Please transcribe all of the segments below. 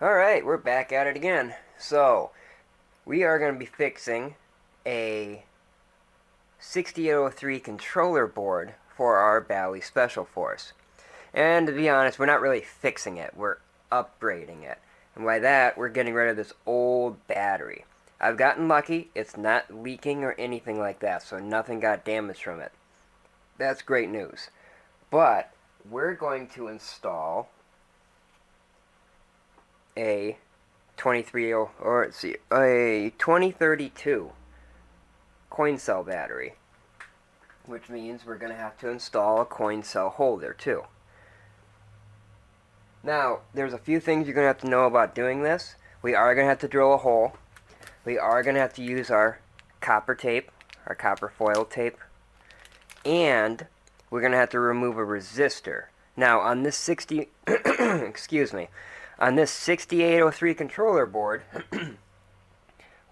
Alright, we're back at it again. So, we are going to be fixing a 6803 controller board for our Bally Special Force. And to be honest, we're not really fixing it, we're upgrading it. And by that, we're getting rid of this old battery. I've gotten lucky, it's not leaking or anything like that, so nothing got damaged from it. That's great news. But, we're going to install a 2032 coin cell battery, which means we're going to have to install a coin cell holder too. Now, there's a few things you're going to have to know about doing this. We are going to have to drill a hole. We are going to have to use our copper tape, our copper foil tape, and we're going to have to remove a resistor. Now, on this excuse me, on this 6803 controller board,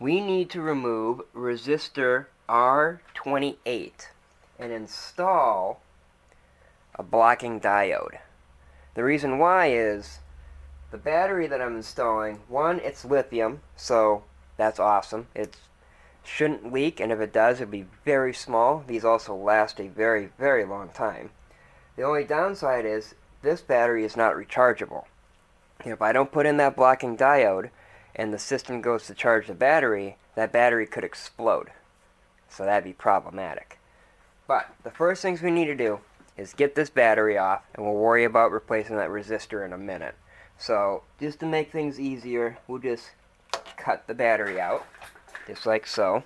we need to remove resistor R28 and install a blocking diode. The reason why is the battery that I'm installing, one, it's lithium, so that's awesome. It shouldn't leak, and if it does, it'll be very small. These also last a very, very long time. The only downside is this battery is not rechargeable. If I don't put in that blocking diode and the system goes to charge the battery, that battery could explode. So that'd be problematic. But the first things we need to do is get this battery off, and we'll worry about replacing that resistor in a minute. So just to make things easier, we'll just cut the battery out, just like so.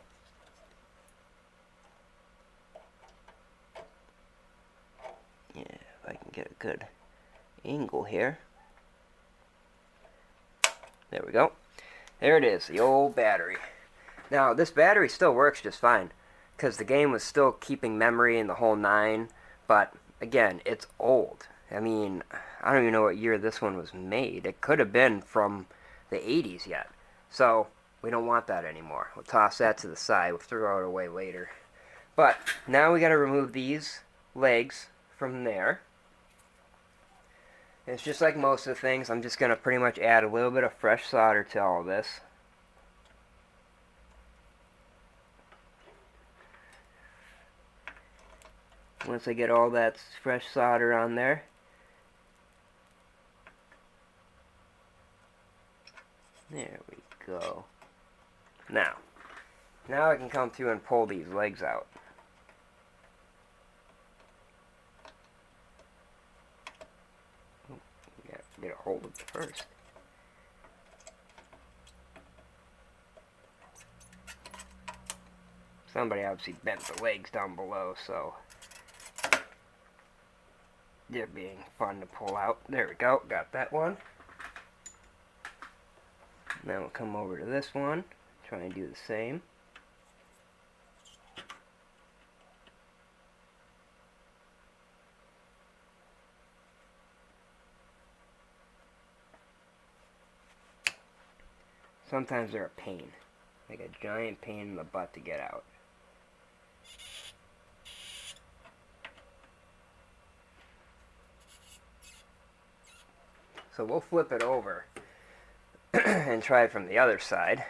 Yeah, if I can get a good angle here. There we go. There it is, the old battery. Now, this battery still works just fine, because the game was still keeping memory in the whole nine, but, again, it's old. I mean, I don't even know what year this one was made. It could have been from the 80s yet. So, we don't want that anymore. We'll toss that to the side. We'll throw it away later. But, now we got to remove these legs from there. It's just like most of the things, I'm just going to pretty much add a little bit of fresh solder to all of this. Once I get all that fresh solder on there, there we go. Now I can come through and pull these legs out. Get a hold of it first. Somebody obviously bent the legs down below, so they're being fun to pull out. There we go, got that one. Now we'll come over to this one, try and do the same. Sometimes they're a pain, like a giant pain in the butt to get out. So we'll flip it over and try it from the other side.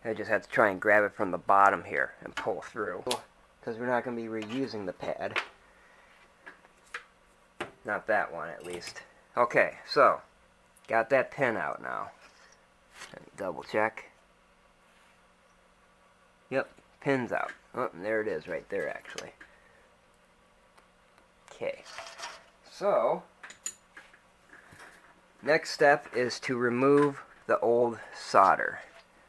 I just have to try and grab it from the bottom here and pull through, because we're not going to be reusing the pad. Not that one, at least. Okay, so, got that pin out now. Let me double check. Yep, pin's out. Oh, and there it is right there, actually. Okay, so, next step is to remove the old solder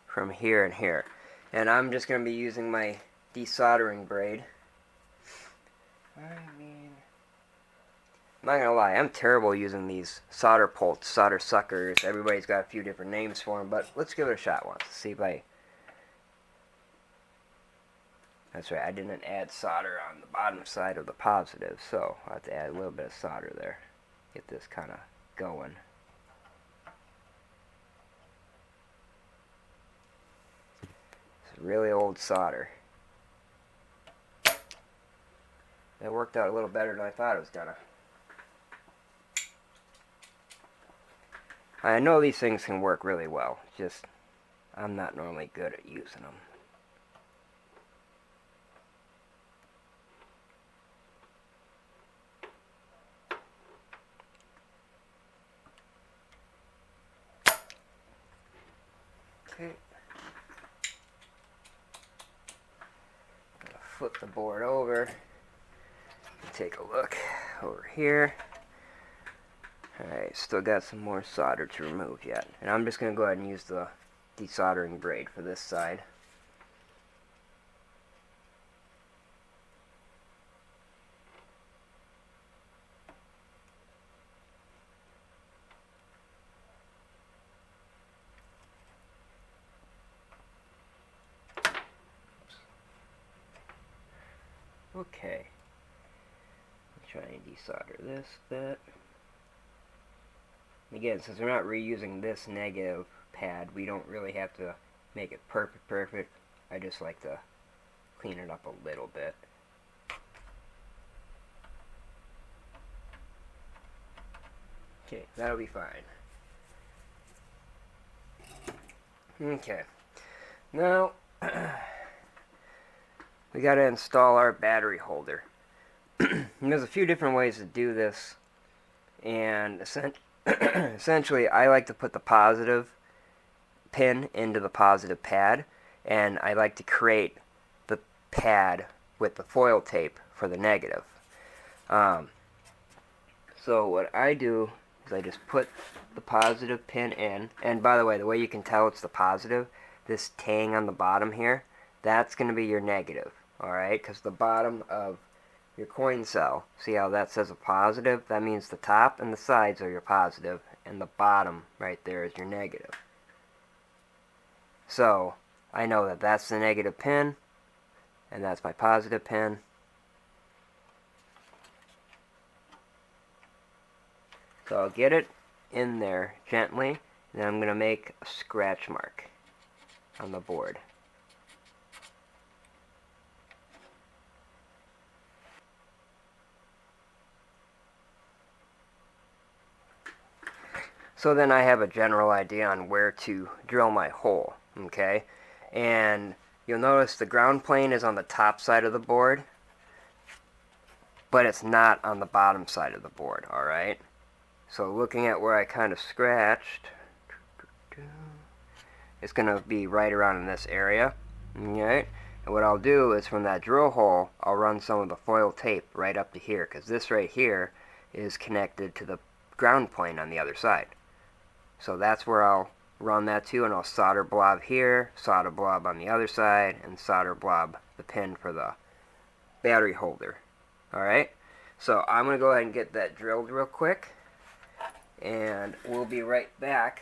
from here and here. And I'm just going to be using my desoldering braid. I'm not gonna lie, I'm terrible using these solder pults, solder suckers. Everybody's got a few different names for them, but let's give it a shot once. See if I... That's right, I didn't add solder on the bottom side of the positive, so I'll have to add a little bit of solder there. Get this kind of going. It's really old solder. That worked out a little better than I thought it was gonna. I know these things can work really well, just I'm not normally good at using them. Okay. Flip the board over. Take a look over here. Alright, still got some more solder to remove yet. And I'm just going to go ahead and use the desoldering braid for this side. Okay. Try and desolder this bit. Again, since we're not reusing this negative pad, we don't really have to make it perfect. I just like to clean it up a little bit. Okay, that'll be fine. Okay. Now, we gotta install our battery holder. There's a few different ways to do this, and essentially I like to put the positive pin into the positive pad, and I like to create the pad with the foil tape for the negative. So what I do is I just put the positive pin in, and by the way, the way you can tell it's the positive, this tang on the bottom here, that's going to be your negative, alright, because the bottom of your coin cell, see how that says a positive? That means the top and the sides are your positive, and the bottom right there is your negative. So, I know that that's the negative pin, and that's my positive pin. So I'll get it in there gently, and then I'm going to make a scratch mark on the board. So then I have a general idea on where to drill my hole, okay? And you'll notice the ground plane is on the top side of the board, but it's not on the bottom side of the board, alright? So looking at where I kind of scratched, it's going to be right around in this area, okay? And what I'll do is from that drill hole, I'll run some of the foil tape right up to here, because this right here is connected to the ground plane on the other side. So that's where I'll run that to, and I'll solder blob here, solder blob on the other side, and solder blob the pin for the battery holder. Alright, so I'm going to go ahead and get that drilled real quick, and we'll be right back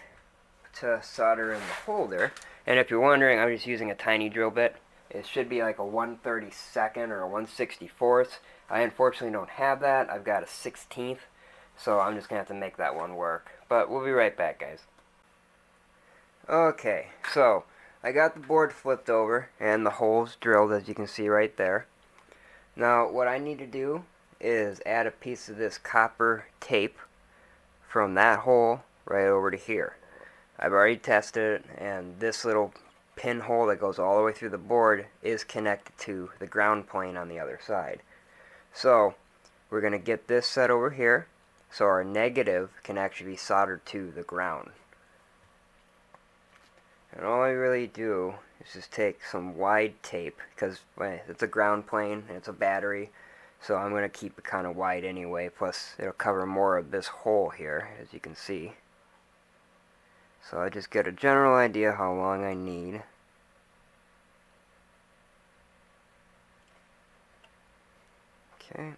to solder in the holder. And if you're wondering, I'm just using a tiny drill bit. It should be like a 1/32 or a 1/64. I unfortunately don't have that. I've got a 1/16, so I'm just going to have to make that one work. But we'll be right back, guys. Okay, so I got the board flipped over and the holes drilled, as you can see right there. Now what I need to do is add a piece of this copper tape from that hole right over to here. I've already tested it, and this little pinhole that goes all the way through the board is connected to the ground plane on the other side. So we're going to get this set over here so our negative can actually be soldered to the ground. And all I really do is just take some wide tape, because it's a ground plane and it's a battery, so I'm going to keep it kind of wide anyway, plus it'll cover more of this hole here, as you can see. So I just get a general idea how long I need. Okay.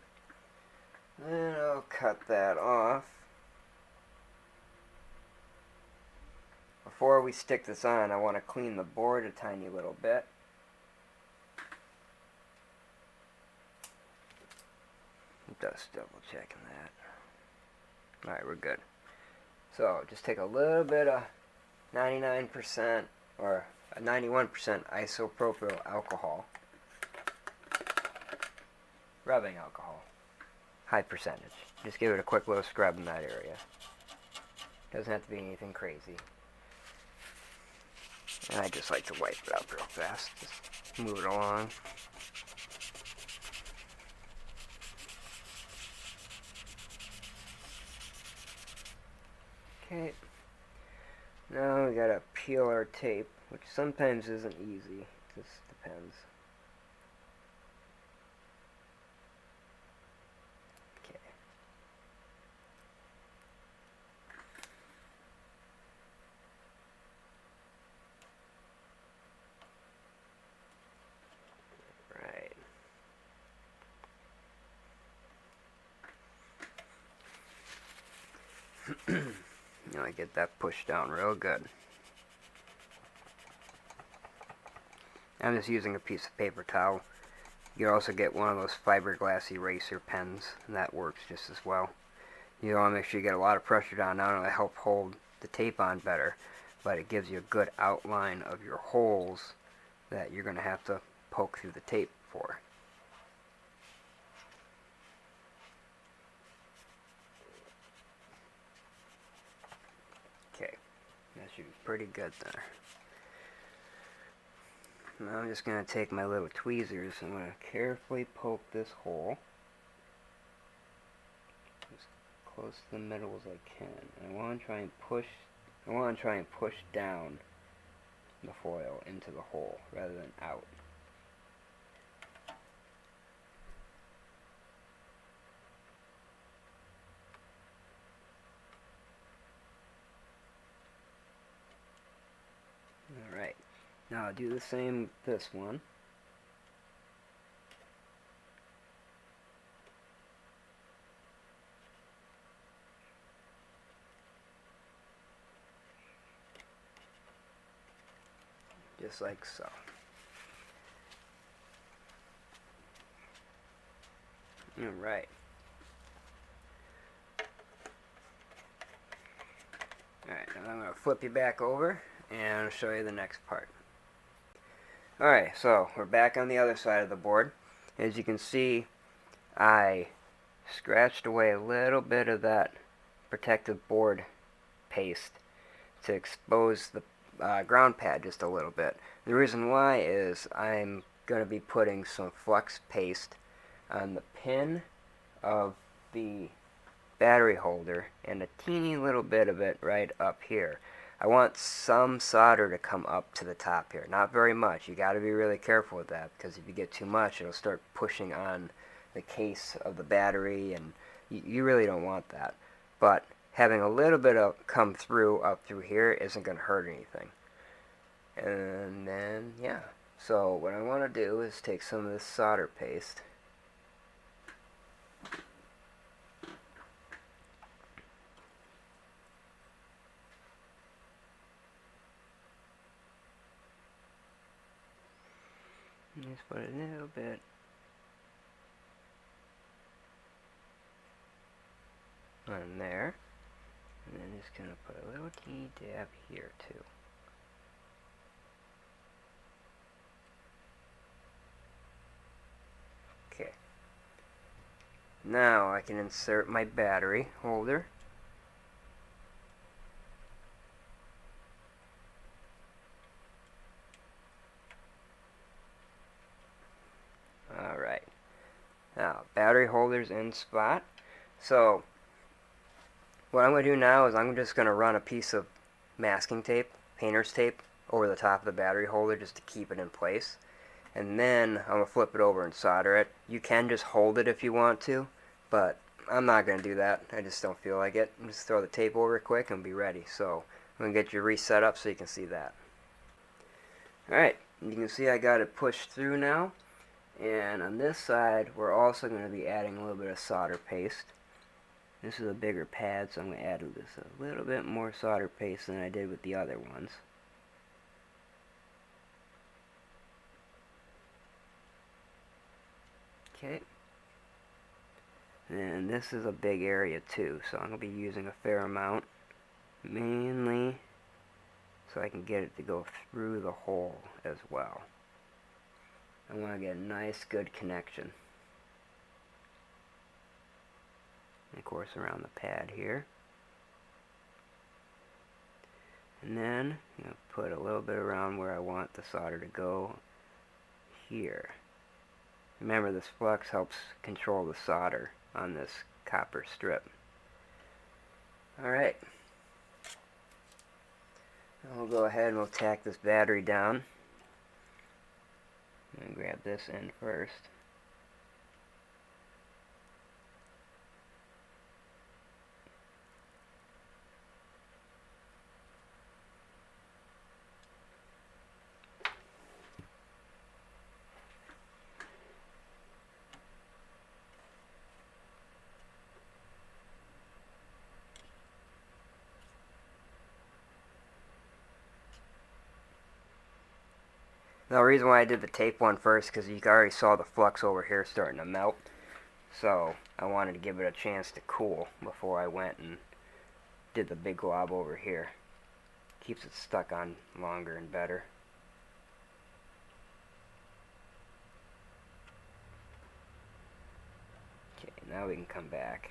Then I'll cut that off. Before we stick this on, I want to clean the board a tiny little bit. Just double checking that. Alright, we're good. So just take a little bit of 99% or 91% isopropyl alcohol. Rubbing alcohol. High percentage. Just give it a quick little scrub in that area. Doesn't have to be anything crazy. And I just like to wipe it up real fast. Just move it along. Okay. Now we gotta peel our tape, which sometimes isn't easy. Just depends. Okay. Right. Now I get that pushed down real good. I'm just using a piece of paper towel. You can also get one of those fiberglass eraser pens, and that works just as well. You want to make sure you get a lot of pressure down. Not only help hold the tape on better, but it gives you a good outline of your holes that you're going to have to poke through the tape for. Okay, that should be pretty good there. Now I'm just going to take my little tweezers and I'm going to carefully poke this hole as close to the middle as I can. And I want to try and push down the foil into the hole rather than out. Alright, now I'll do the same with this one. Just like so. Alright. Alright, now I'm going to flip you back over and show you the next part. Alright, so we're back on the other side of the board. As you can see, I scratched away a little bit of that protective board paste to expose the ground pad just a little bit. The reason why is I'm going to be putting some flux paste on the pin of the battery holder and a teeny little bit of it right up here. I want some solder to come up to the top here. Not very much. You got to be really careful with that, because if you get too much, it'll start pushing on the case of the battery, and you really don't want that. But having a little bit of come through up through here isn't going to hurt anything. And then, yeah. So what I want to do is take some of this solder paste. Just put a little bit on there, and then just gonna put a little teeny dab here too. Okay. Now I can insert my battery holder. Alright. Now, battery holder's in spot. So, what I'm going to do now is I'm just going to run a piece of masking tape, painter's tape, over the top of the battery holder just to keep it in place. And then I'm going to flip it over and solder it. You can just hold it if you want to, but I'm not going to do that. I just don't feel like it. Just throw the tape over it quick and be ready. So, I'm going to get you reset up so you can see that. Alright, you can see I got it pushed through now. And on this side, we're also going to be adding a little bit of solder paste. This is a bigger pad, so I'm going to add this a little bit more solder paste than I did with the other ones. Okay. And this is a big area too, so I'm going to be using a fair amount, mainly so I can get it to go through the hole as well. I want to get a nice, good connection. And of course, around the pad here. And then I'm going to put a little bit around where I want the solder to go here. Remember, this flux helps control the solder on this copper strip. Alright. We'll go ahead and we'll tack this battery down. And grab this end first. The reason why I did the tape one first, because you already saw the flux over here starting to melt. So I wanted to give it a chance to cool before I went and did the big glob over here. Keeps it stuck on longer and better. Okay, now we can come back.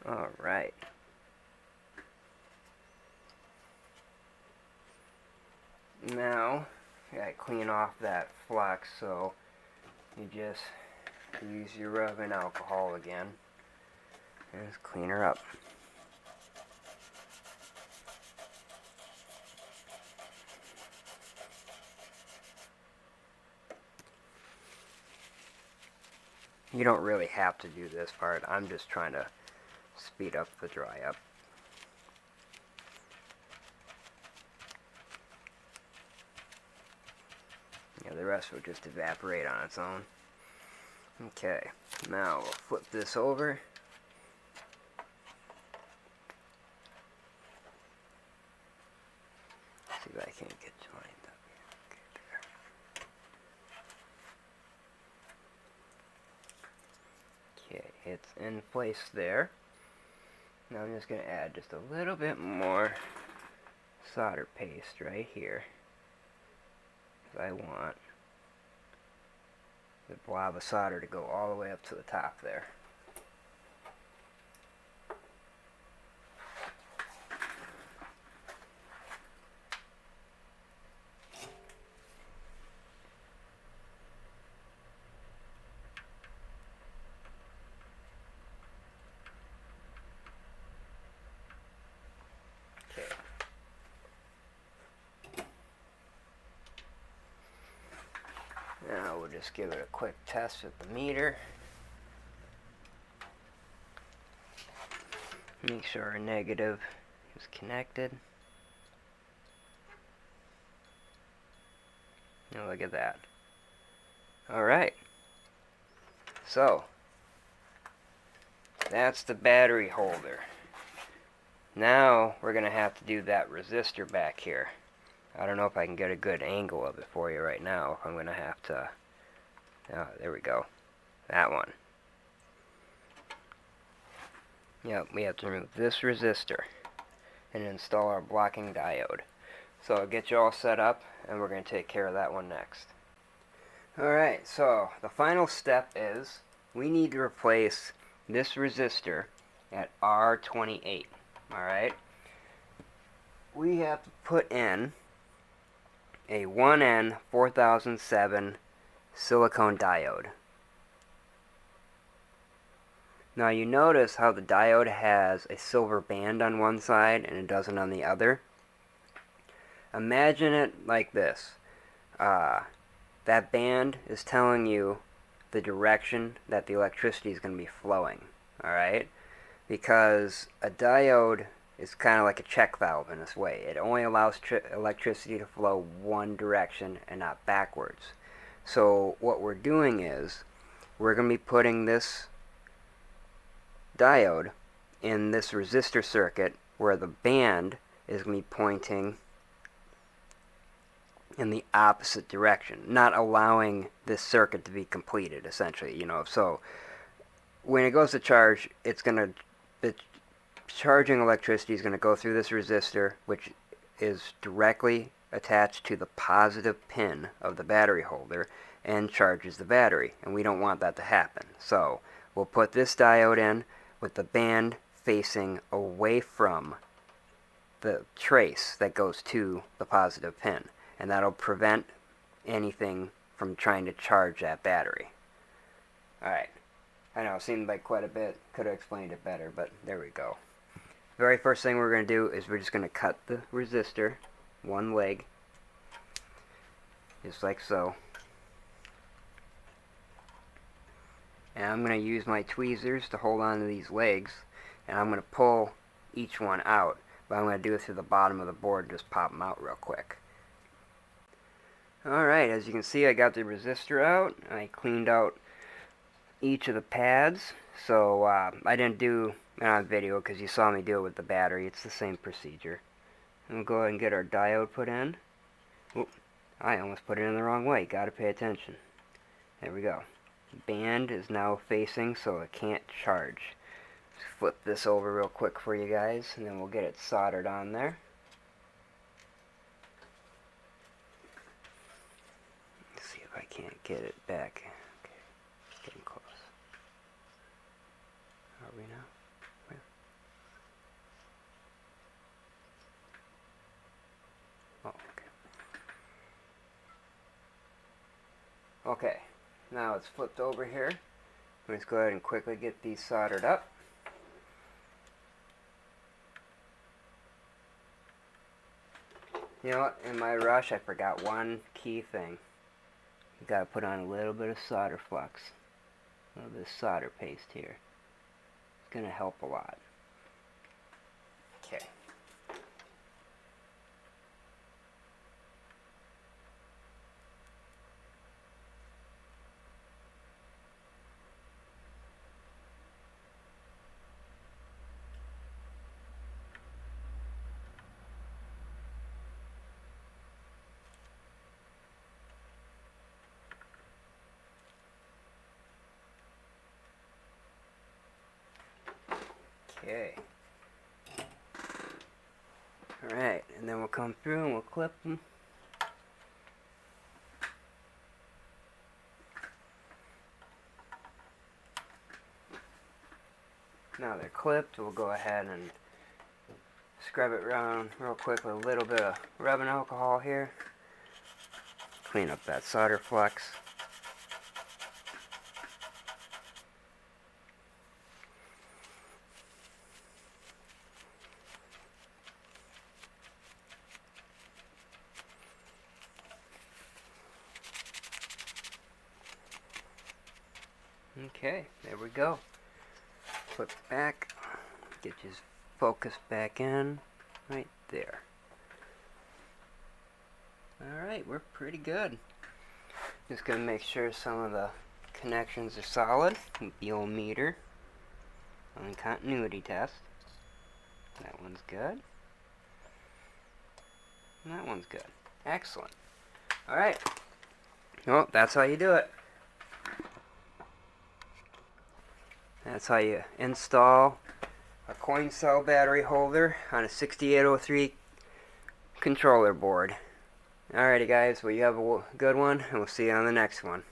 Alright. Now, you gotta clean off that flux, so you just use your rubbing alcohol again and just clean her up. You don't really have to do this part. I'm just trying to speed up the dry up. Yeah, the rest will just evaporate on its own. Okay, now we'll flip this over. See if I can't get joined up here. Okay, it's in place there. Now I'm just going to add just a little bit more solder paste right here. I want the blob of solder to go all the way up to the top there. Okay. Now we'll just give it a quick test with the meter. Make sure our negative is connected. And look at that. Alright. So, that's the battery holder. Now we're going to have to do that resistor back here. I don't know if I can get a good angle of it for you right now. I'm going to have to... there we go. That one. Yep, we have to remove this resistor and install our blocking diode. So I'll get you all set up, and we're going to take care of that one next. Alright, so the final step is we need to replace this resistor at R28. Alright? We have to put in a 1N 4007 silicon diode. Now you notice how the diode has a silver band on one side and it doesn't on the other. Imagine it like this. That band is telling you the direction that the electricity is going to be flowing. Alright? Because a diode is kind of like a check valve in this way. It only allows electricity to flow one direction and not backwards. So what we're doing is we're going to be putting this diode in this resistor circuit where the band is going to be pointing in the opposite direction, not allowing this circuit to be completed, essentially. So when it goes to charge, the charging electricity is going to go through this resistor, which is directly attached to the positive pin of the battery holder and charges the battery, and we don't want that to happen. So we'll put this diode in with the band facing away from the trace that goes to the positive pin, and that'll prevent anything from trying to charge that battery. Alright, I know it seemed like quite a bit, could have explained it better, but there we go. Very first thing we're going to do is we're just going to cut the resistor one leg, just like so. And I'm going to use my tweezers to hold on to these legs, and I'm going to pull each one out, but I'm going to do it through the bottom of the board and just pop them out real quick. Alright, as you can see, I got the resistor out. I cleaned out each of the pads, so I didn't do it on video because you saw me do it with the battery. It's the same procedure. And we'll go ahead and get our diode put in. Oop, I almost put it in the wrong way. Gotta pay attention. There we go. Band is now facing so it can't charge. Just flip this over real quick for you guys, and then we'll get it soldered on there. Let's see if I can't get it back. Okay, getting close. Are we now? Where? Oh, okay. Okay, now it's flipped over here. Let's go ahead and quickly get these soldered up. You know what, in my rush I forgot one key thing. You gotta put on a little bit of solder flux. A little bit of solder paste here. It's gonna help a lot. Okay. Okay. Alright, and then we'll come through and we'll clip them. Now they're clipped, we'll go ahead and scrub it around real quick with a little bit of rubbing alcohol here. Clean up that solder flux. Okay, there we go. Flip back, get your focus back in, right there. Alright, we're pretty good. Just going to make sure some of the connections are solid with the old meter on the continuity test. That one's good. And that one's good. Excellent. Alright. Well, that's how you do it. That's how you install a coin cell battery holder on a 6803 controller board. Alrighty guys, well you have a good one, and we'll see you on the next one.